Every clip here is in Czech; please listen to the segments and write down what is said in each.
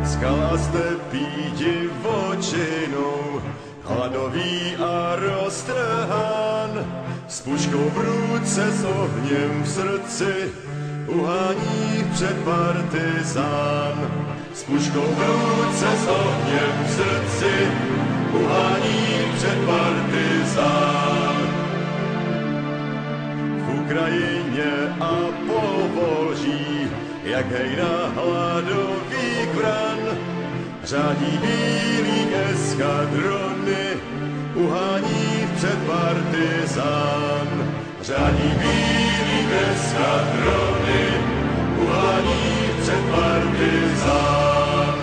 Skala stepí divočinou, hladový a roztrhán, s puškou v ruce, s ohněm v srdci, uhání před partizán. S puškou v ruce, s ohněm v srdci, uhání před partizán. V Ukrajině a Povolží, jak hejna hladový vran, řádí bílý eskadrony, uhání před partizán. Řádí bílý eskadrony, uhání před partizán.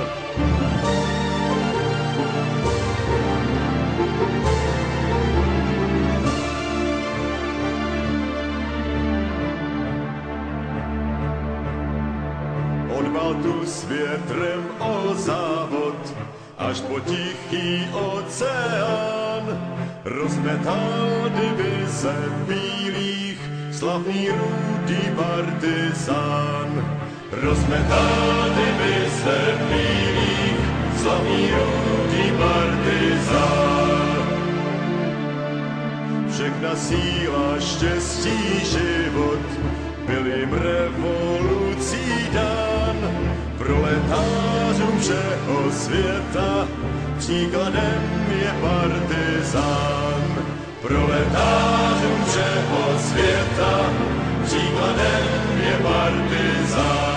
Odval tu s větrem o závod, až po tichý oceán. Rozmetal divize bílých, slavný rudý partizán. Rozmetal divize bílých, slavný rudý partizán. Všechna síla, štěstí, život, byl jim revolucí dán. Proletářům všeho světa příkladem je partizán. Proletářům všeho světa příkladem je partizán.